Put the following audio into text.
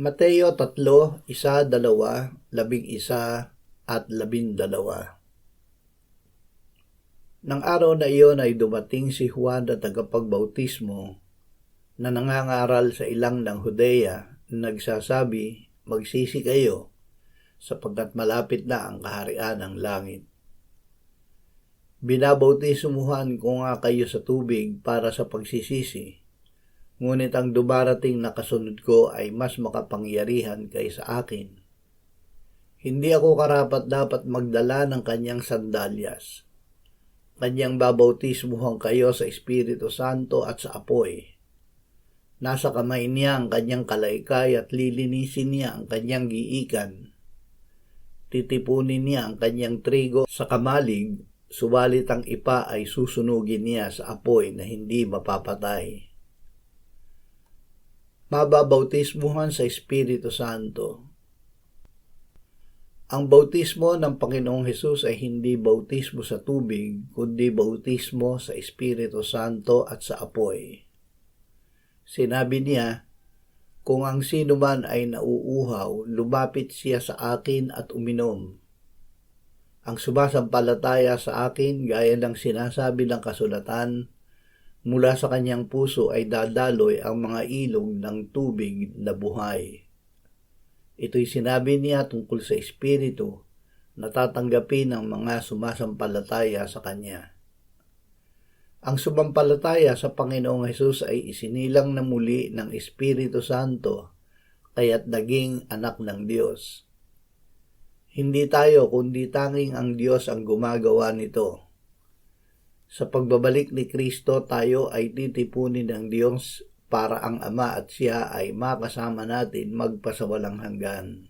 Mateo 3:1, 11 at 12. Nang araw na iyon ay dumating si Juan na tagapagbautismo na nangangaral sa ilang ng Judea, nagsasabi, "Magsisi kayo, sapagkat malapit na ang kaharian ng langit." Binabautismuhan ko nga kayo sa tubig para sa pagsisisi, ngunit ang dumarating na kasunod ko ay mas makapangyarihan kaysa akin. Hindi ako karapat-dapat magdala ng kanyang sandalyas. Kanyang babautismuhan kayo sa Espiritu Santo at sa apoy. Nasa kamay niya ang kanyang kalaykay at lilinisin niya ang kanyang giikan. Titipunin niya ang kanyang trigo sa kamalig, subalit ang ipa ay susunugin niya sa apoy na hindi mapapatay. Mababautismuhan sa Espiritu Santo. Ang bautismo ng Panginoong Hesus ay hindi bautismo sa tubig, kundi bautismo sa Espiritu Santo at sa apoy. Sinabi niya, "Kung ang sino man ay nauuhaw, lumapit siya sa akin at uminom. Ang sumasampalataya sa akin, gaya ng sinasabi ng kasulatan, mula sa kanyang puso ay dadaloy ang mga ilog ng tubig na buhay." Ito'y sinabi niya tungkol sa Espiritu na tatanggapin ng mga sumasampalataya sa Kanya. Ang sumampalataya sa Panginoong Hesus ay isinilang na muli ng Espiritu Santo, kaya't naging anak ng Diyos. Hindi tayo kundi tanging ang Diyos ang gumagawa nito. Sa pagbabalik ni Kristo, tayo ay titipunin ng Diyos para ang Ama at Siya ay makasama natin magpasawalang hanggan.